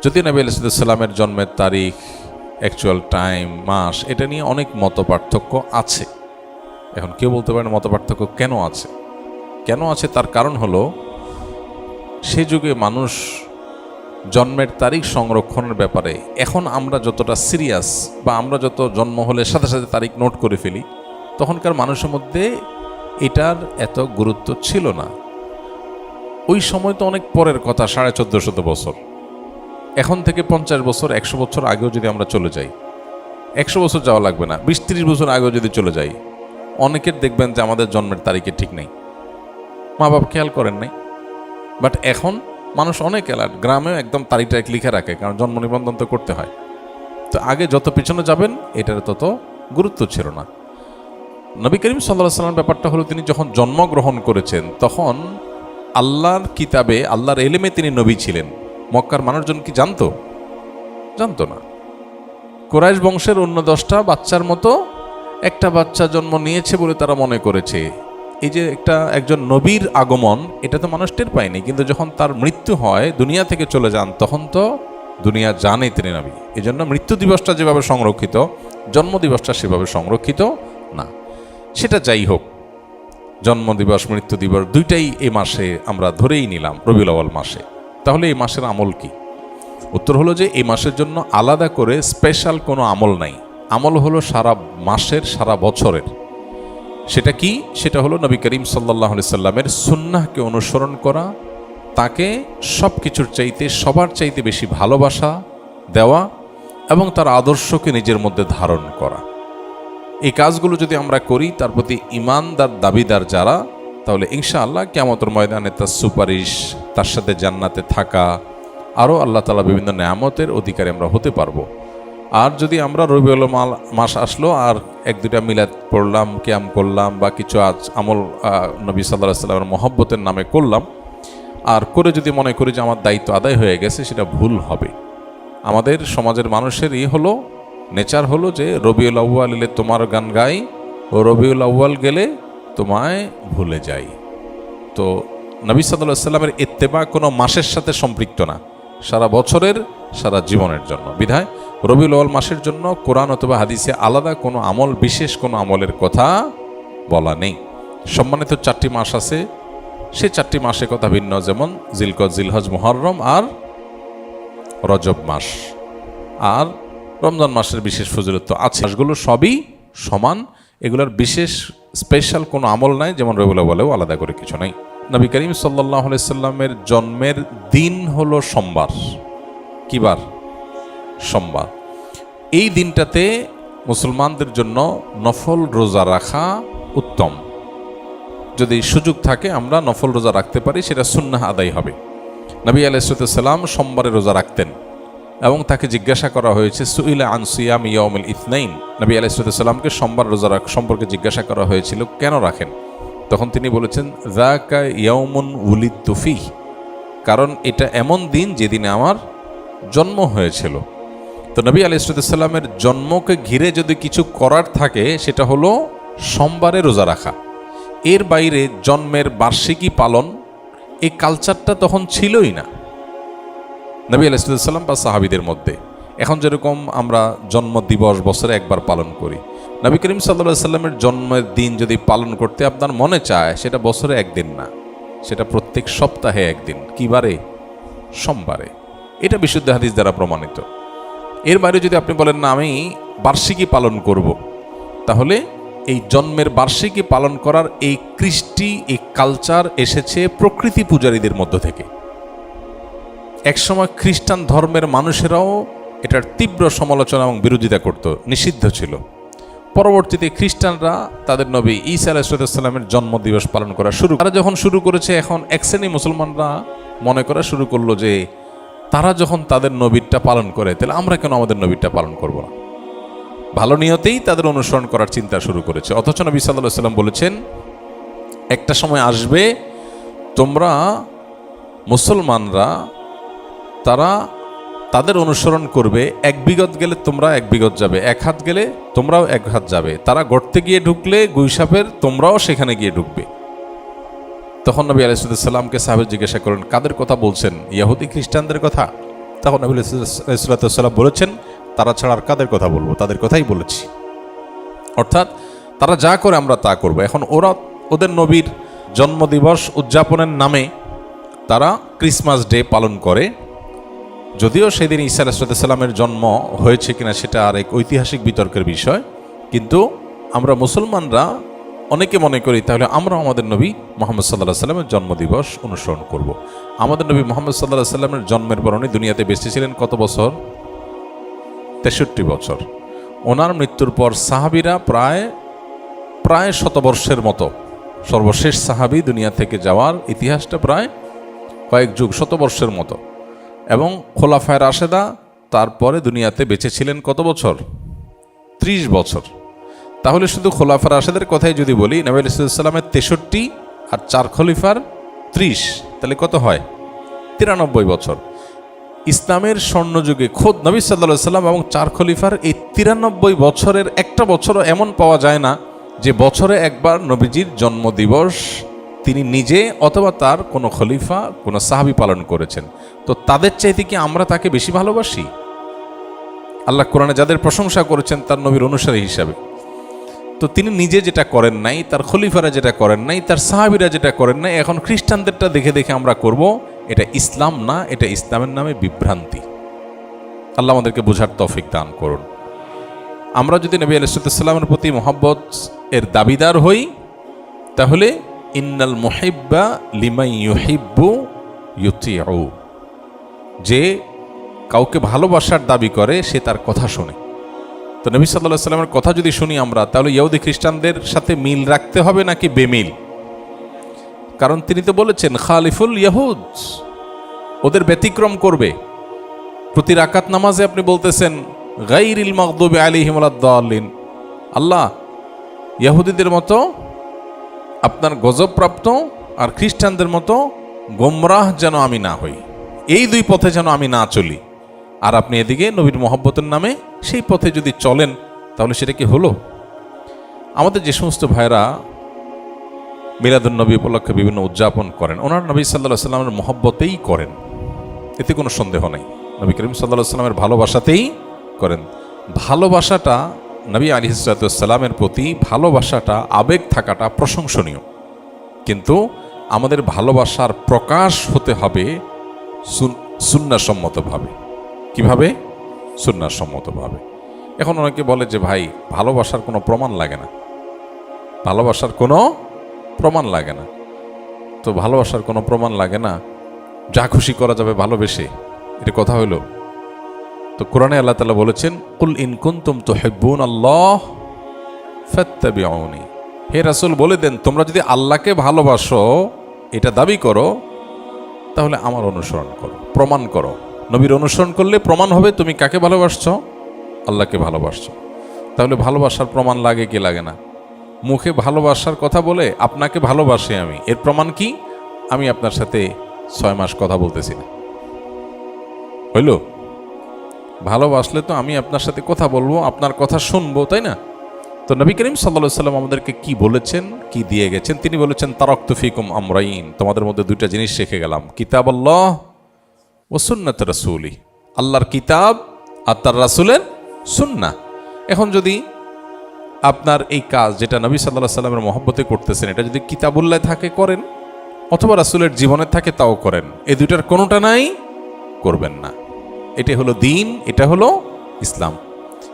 যদি নবী আলাইহিস সালামের জন্মের তারিখ, অ্যাকচুয়াল টাইম, মাস, এটা নিয়ে অনেক মতপার্থক্য আছে। এখন কেউ বলতে পারেন মতপার্থক্য কেন আছে? কেন আছে তার কারণ হলো, সে যুগে মানুষ জন্মের তারিখ সংরক্ষণের ব্যাপারে এখন আমরা যতটা সিরিয়াস, বা আমরা যত জন্ম হলে সাথে সাথে তারিখ নোট করে ফেলি, তখনকার মানুষের মধ্যে এটার এত গুরুত্ব ছিল না। ওই সময় তো অনেক পরের কথা, 1450 বছর। এখন থেকে 50 বছর, 100 বছর আগেও যদি আমরা চলে যাই, 100 বছর যাওয়া লাগবে না, 20-30 বছর আগেও যদি চলে যাই, অনেকের দেখবেন যে আমাদের জন্মের তারিখে ঠিক নেই, মা বাবা খেয়াল করেন নাই। বাট এখন মানুষ অনেক অ্যালার্ট, গ্রামেও একদম তারিখটা লিখে রাখে, কারণ জন্ম নিবন্ধন তো করতে হয়। তো আগে যত পিছনে যাবেন এটার তত গুরুত্ব ছিল না। নবী করিম সাল্লাল্লাহু আলাইহি ওয়াসাল্লাম ব্যাপারটা হলো, তিনি যখন জন্মগ্রহণ করেছেন তখন আল্লাহর কিতাবে, আল্লাহর এলেমে তিনি নবী ছিলেন। মক্কার মানুষজন কি জানতো? জানতো না। কুরাইশ বংশের অন্য 10টা বাচ্চার মতো একটা বাচ্চা জন্ম নিয়েছে বলে তারা মনে করেছে। এই যে একজন নবীর আগমন, এটা তো মানুষ টের পায়নি, কিন্তু যখন তার মৃত্যু হয়, দুনিয়া থেকে চলে যান, তখন তো দুনিয়া জানে তিনি নবী। এই জন্য মৃত্যু দিবসটা যেভাবে সংরক্ষিত, জন্ম দিবসটা সেভাবে সংরক্ষিত না। সেটা যাই হোক, জন্মদিবস মৃত্যু দিবস দুইটাই এই মাসে আমরা ধরেই নিলাম, রবিউল আউয়াল মাসে। তাহলে এই মাসের আমল কি? উত্তর হলো যে এই মাসের জন্য আলাদা করে স্পেশাল কোনো আমল নাই। আমল হলো সারা মাসের, সারা বছরের। সেটা কি? সেটা হলো নবী করিম সাল্লাল্লাহু আলাইহি সাল্লামের সুন্নাহকে অনুসরণ করা, তাকে সব কিছুর চাইতে, সবার চাইতে বেশি ভালোবাসা দেওয়া, এবং তার আদর্শকে নিজের মধ্যে ধারণ করা। এই কাজগুলো যদি আমরা করি, তার প্রতি ঈমানদার দাবিদার যারা, তাহলে ইনশাআল্লাহ কিয়ামতের ময়দানে তার সুপারিশ, তার সাথে জান্নাতে থাকা, আরও আল্লাহ তাআলা বিভিন্ন নেয়ামতের অধিকারী আমরা হতে পারবো। আর যদি আমরা রবিউল মাস আসলো আর 1-2টা মিলাদ পড়লাম, কিয়াম করলাম, বা কিছু আমল নবী সাল্লাল্লাহু আলাইহি ওয়াসাল্লামের মহব্বতের নামে করলাম, আর করে যদি মনে করি যে আমার দায়িত্ব আদায় হয়ে গেছে, সেটা ভুল হবে। আমাদের সমাজের মানুষের হলো নেচার হলো যে রবিউল আউয়াল এলে তোমার গান গাই, ও রবিউল আউয়াল গেলে তোমায় ভুলে যাই। তো নবী সাল্লাল্লাহু আলাইহি ওয়াসাল্লামের ইত্তেবা কোনো মাসের সাথে সম্পৃক্ত না, সারা বছরের, সারা জীবনের জন্য। বিধায় রবিউল আউয়াল মাসের জন্য কোরআন অথবা হাদিসে আলাদা কোনো আমল, বিশেষ কোনো আমলের কথা বলা নেই। সম্মানিত 4টি মাস আছে, সে 4টি মাসের কথা ভিন্ন, যেমন জিলকদ, জিলহজ, মুহররম আর রজব মাস। আর রমজান মাসের বিশেষ ফজিলত আছে। মাসগুলো সবই সমান, এগুলোর বিশেষ স্পেশাল কোনো আমল নাই, যেমন রবিউল আউয়ালেও আলাদা করে কিছু নাই। নবী করিম সাল্লাল্লাহু আলাইহি সাল্লামের জন্মের দিন হলো সোমবার। কি বার? সোমবার। এই দিনটাতে মুসলমানদের জন্য নফল রোজা রাখা উত্তম। যদি সুযোগ থাকে আমরা নফল রোজা রাখতে পারি, সেটা সুন্নাহ আদায় হবে। নবী আলাইহিস সালাম সোমবারে রোজা রাখতেন, এবং তাকে জিজ্ঞাসা করা হয়েছে, সুইলা আন সিয়াম ইয়াউমিল ইথনাইন। নবী আলাইহিস সালামকে সোমবার রোজা সম্পর্কে জিজ্ঞাসা করা হয়েছিল, কেন রাখেন? তখন তিনি বলেছেন, যাকা ইয়াউমুন উলিদতু ফীহি, কারণ এটা এমন দিন যেদিনে আমার জন্ম হয়েছিল। তো নবী আলাইহিস সালামের জন্মকে ঘিরে যদি কিছু করার থাকে, সেটা হলো সোমবারে রোজা রাখা। এর বাইরে জন্মের বার্ষিকী পালন, এই কালচারটা তখন ছিলই না নবী আলাইহিস সালাম বা সাহাবীদের মধ্যে। এখন যেরকম আমরা জন্ম দিবস বছরে একবার পালন করি, নবী করিম সাল্লাল্লাহু আলাইহি সাল্লামের জন্মের দিন যদি পালন করতে আপনার মনে চায়, সেটা বছরে একদিন না, সেটা প্রত্যেক সপ্তাহে একদিন। কি বারে? সোমবারে। এটা বিশুদ্ধ হাদিস দ্বারা প্রমাণিত। এর বাইরে যদি আপনি বলেন না আমি বার্ষিকী পালন করব, তাহলে এই জন্মের বার্ষিকী পালন করার এই কৃষ্টি, এই কালচার এসেছে প্রকৃতি পূজারীদের মধ্য থেকে। একসময় খ্রিস্টান ধর্মের মানুষেরাও এটার তীব্র সমালোচনা এবং বিরোধিতা করত, নিষিদ্ধ ছিল। পরবর্তীতে খ্রিস্টানরা তাদের নবী ঈসা আলাইহিস সালামের জন্মদিবস পালন করা তারা যখন শুরু করেছে, এখন এক শ্রেণী মুসলমানরা মনে করা শুরু করলো যে তারা যখন তাদের নবীরটা পালন করে, তাহলে আমরা কেন আমাদের নবীরটা পালন করব না? ভালো নিয়তেই তাদের অনুসরণ করার চিন্তা শুরু করেছে। অথচ নবী সাল্লাল্লাহু আলাইহি সাল্লাম বলেছেন, একটা সময় আসবে তোমরা মুসলমানরা, তারা তাদের অনুসরণ করবে, 1 বিগত গেলে তোমরা 1 বিগত যাবে, 1 হাত গেলে তোমরাও 1 হাত যাবে। তারা গর্তে গিয়ে ঢুকলে গুইসাপের তোমরাও সেখানে গিয়ে ঢুকবে। তখন নবী আলাইহিস সালামকে সাহাবী জিজ্ঞাসা করেন, কাদের কথা বলছেন? ইহুদি খ্রিস্টানদের কথা? তখন নবী সাল্লাল্লাহু বলেছেন, তারা ছাড়া আর কাদের কথা বলবো, তাদের কথাই বলেছি। অর্থাৎ তারা যা করে আমরা তা করব। এখন ওদের নবীর জন্মদিবস উদযাপনের নামে তারা ক্রিসমাস ডে পালন করে, যদিও সেদিন ঈসা আলাইহিস সালামের জন্ম হয়েছে কিনা সেটা আর এক ঐতিহাসিক বিতর্কের বিষয়, কিন্তু আমরা মুসলমানরা অনেকে মনে করি তাহলে আমরা আমাদের নবী মুহাম্মদ সাল্লাল্লাহু আলাইহি সাল্লামের জন্মদিবস অনুসরণ করব। আমাদের নবী মুহাম্মদ সাল্লাল্লাহু আলাইহি সাল্লামের জন্মের পর উনি দুনিয়াতে বেঁচে ছিলেন কত বছর? 63 বছর। ওনার মৃত্যুর পর সাহাবীরা প্রায় শতবর্ষের মতো, সর্বশেষ সাহাবী দুনিয়া থেকে যাওয়ার ইতিহাসটা প্রায় কয়েক যুগ, শতবর্ষের মতো। এবং খোলাফায়ে রাশেদা তারপরে দুনিয়াতে বেঁচে ছিলেন কত বছর? 30 বছর। তাহলে শুধু খোলাফায়ে রাশেদের কথাই যদি বলি, নবী আলাইহিস সালামের 63 আর 4 খলিফার 30, তাহলে কত হয়? 93 বছর। ইসলামের স্বর্ণযুগে খোদ নবী সাল্লাল্লাহু আলাইহি সাল্লাম এবং 4 খলিফার এই 93 বছরের একটা বছরও এমন পাওয়া যায় না যে বছরে একবার নবীজির জন্মদিবস তিনি নিজে অথবা তার কোনো খলিফা, কোনো সাহাবী পালন করেছেন। তো তাদের চাইতে কি আমরা তাকে বেশি ভালোবাসি? আল্লাহ কোরআনে যাদের প্রশংসা করেছেন তার নবীর অনুসারী হিসাবে, তো তিনি নিজে যেটা করেন নাই, তার খলিফারা যেটা করেন নাই, তার সাহাবীরা যেটা করেন নাই, এখন খ্রিস্টানদেরটা দেখে দেখে আমরা করব, এটা ইসলাম না, এটা ইসলামের নামে বিভ্রান্তি। আল্লাহ আমাদেরকে বোঝার তৌফিক দান করুন। আমরা যদি নবী আলাইহিস সালামের প্রতি মহব্বত এর দাবিদার হই, তাহলে ইন্নাল মুহিব্বা লিমান ইউহিব্বু ইউতিউ, যে কাউকে ভালোবাসার দাবি করে সে তার কথা শোনে। তো নবী সাল্লাল্লাহু আলাইহি সাল্লামের কথা যদি শুনি আমরা, তাহলে ইহুদি খ্রিস্টানদের সাথে মিল রাখতে হবে নাকি বেমিল? কারণ তিনি তো বলেছেন খালিফুল ইয়াহুদ, ওদের ব্যতিক্রম করবে। প্রতি রাকাত নামাজে আপনি বলতেছেন গায়রিল মাগদুবি আলাইহিম ওয়ালাদ-দাল্লিন, আল্লাহ ইহুদিদের মতো আপনার গজবপ্রাপ্ত আর খ্রিস্টানদের মতো গোমরাহ যেন আমি না হই, এই দুই পথে যেন আমি না চলি। আর আপনি এদিকে নবীর মহব্বতের নামে সেই পথে যদি চলেন, তাহলে সেটা কি হলো? আমাদের যে সমস্ত ভাইরা মিলাদুন নবী উপলক্ষে বিভিন্ন উদযাপন করেন, ওনার নবী সাল্লাল্লাহু আলাইহি সাল্লামের মহব্বতেই করেন, এতে কোনো সন্দেহ নেই। নবী করিম সাল্লাল্লাহু আলাইহি সাল্লামের ভালোবাসাতেই করেন। ভালোবাসাটা, নবী আলাইহিস সালামের প্রতি ভালোবাসাটা, আবেগ থাকাটা প্রশংসনীয়, কিন্তু আমাদের ভালোবাসার প্রকাশ হতে হবে সুন্নাহসম্মতভাবে। কিভাবে? সুন্নাহসম্মতভাবে। এখন অনেকে বলে যে ভাই ভালোবাসার কোনো প্রমাণ লাগে না, ভালোবাসার কোনো প্রমাণ লাগে না। তো ভালোবাসার কোনো প্রমাণ লাগে না, যা খুশি করা যাবে ভালোবেসে, এটা কথা হইল? তো কোরআনে আল্লাহ তাআলা বলেছেন কুল ইন কুনতুম তুহিব্বুনাল্লাহ ফাত্তাবিউনি, হে রাসূল বলে দেন তোমরা যদি আল্লাহকে ভালোবাসো, এটা দাবি করো, তাহলে আমার অনুসরণ করো, প্রমাণ করো। নবীর অনুসরণ করলে প্রমাণ হবে তুমি কাকে ভালোবাসছো? আল্লাহকে ভালোবাসছো। তাহলে ভালোবাসার প্রমাণ লাগে কি লাগে না? মুখে ভালোবাসার কথা বলে আপনাকে ভালোবাসি আমি, এর প্রমাণ কি? আমি আপনার সাথে 6 মাস কথা বলতেছি না, হইল? ভালোবাসলে তো আমি আপনার সাথে কথা বলবো, আপনার কথা শুনবো, তাই না? তো নবী করিম সাল্লাল্লাহু আলাইহি সাল্লাম আমাদেরকে কি বলেছেন, কি দিয়ে গেছেন? তিনি বলেছেন তারাকতু ফিকুম আমরাইন, তোমাদের মধ্যে দুইটা জিনিস রেখে গেলাম, কিতাবাল্লাহ ওয়া সুন্নাত রাসূলি, আল্লাহর কিতাব আর তার রাসূলের সুন্নাহ। এখন যদি আপনার এই কাজ যেটা নবী সাল্লাল্লাহু আলাইহি সাল্লামের মহব্বতে করতেছেন, এটা যদি কিতাবুল্লাহ থাকে করেন, অথবা রাসূলের জীবনে থাকে তাও করেন, এই দুইটার কোনোটা নাই করবেন না। এটা হলো দিন, এটা হলো ইসলাম।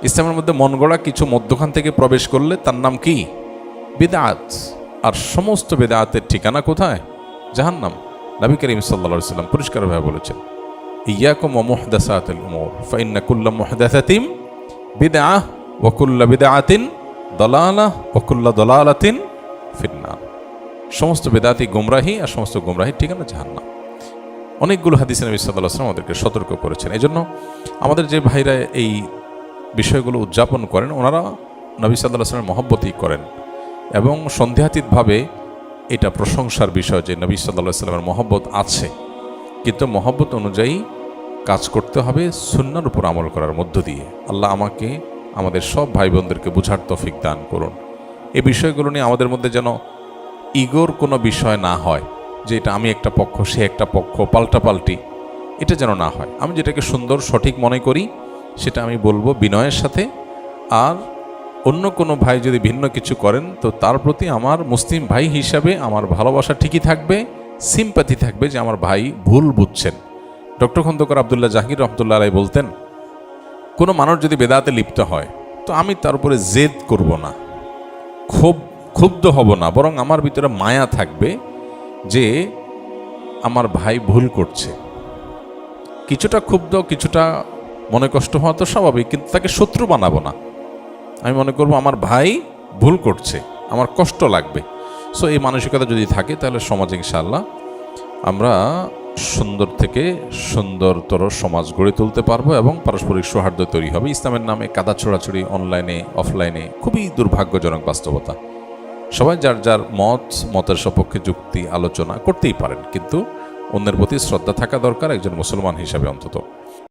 ইসলামের মধ্যে মন গড়া কিছু মধ্যখান থেকে প্রবেশ করলে তার নাম কি? বিদআত। আর সমস্ত বিদআতের ঠিকানা কোথায়? জাহান্নাম। নবী করিম সাল্লাল্লাহু আলাইহি সাল্লাম পরিষ্কারভাবে বলেছেন ইয়াকুম ওয়া মুহদাসাতিল উমুর ফাইন্না কুল্লা মুহদাসাতিন বিদআহ ওয়া কুল্লা বিদআতিন দালালাহ ওয়া কুল্লা দালালাতিন ফিন্নার। সমস্ত বিদআতই গোমরাহি, আর সমস্ত গোমরাহির ঠিকানা জাহান্নাম। অনেকগুলো হাদিসে নবী সাল্লাল্লাহু আলাইহি সাল্লাম আমাদেরকে সতর্ক করেছেন। এজন্য আমাদের যে ভাইরা এই বিষয়গুলো উদযাপন করেন, ওনারা নবী সাল্লাল্লাহু আলাইহি সাল্লামের মহব্বতই করেন, এবং সন্দেহাতীতভাবে এটা প্রশংসার বিষয় যে নবী সাল্লাল্লাহু আলাইহি সাল্লামের মহব্বত আছে, কিন্তু মহব্বত অনুযায়ী কাজ করতে হবে সুন্নাহর উপর আমল করার মধ্য দিয়ে। আল্লাহ আমাকে, আমাদের সব ভাই বোনদেরকে বুঝার তৌফিক দান করুন। এই বিষয়গুলো নিয়ে আমাদের মধ্যে যেন ইগোর কোনো বিষয় না হয়, যে এটা আমি একটা পক্ষ, সে একটা পক্ষ, পাল্টাপাল্টি, এটা যেন না হয়। আমি যেটাকে সুন্দর সঠিক মনে করি সেটা আমি বলবো বিনয়ের সাথে। আর অন্য কোনো ভাই যদি ভিন্ন কিছু করেন তো তার প্রতি আমার মুসলিম ভাই হিসাবে আমার ভালোবাসা ঠিকই থাকবে, সিম্প্যাথি থাকবে যে আমার ভাই ভুল বুঝছেন। ডক্টর খন্দকার আবদুল্লাহ জাহির রহমতুল্লাহ আলাই বলতেন, কোনো মানুষ যদি বেদাতে লিপ্ত হয় তো আমি তার উপরে জেদ করব না, ক্ষুব্ধ হব না, বরং আমার ভিতরে মায়া থাকবে যে আমার ভাই ভুল করছে। কিছুটা ক্ষুব্ধ, কিছুটা মনে কষ্ট হওয়া তো স্বাভাবিক, কিন্তু তাকে শত্রু বানাবো না। আমি মনে করব আমার ভাই ভুল করছে, আমার কষ্ট লাগবে। সো এই মানসিকতা যদি থাকে তাহলে সমাজে ইনশাআল্লাহ আমরা সুন্দর থেকে সুন্দরতর সমাজ গড়ে তুলতে পারবো এবং পারস্পরিক সৌহার্দ্য তৈরি হবে। ইসলামের নামে কাদা ছোড়াছড়ি অনলাইনে অফলাইনে খুবই দুর্ভাগ্যজনক বাস্তবতা। সবাই যার যার মতের সপক্ষে যুক্তি আলোচনা করতেই পারেন, কিন্তু অন্যের প্রতি শ্রদ্ধা থাকা দরকার একজন মুসলমান হিসাবে অন্তত।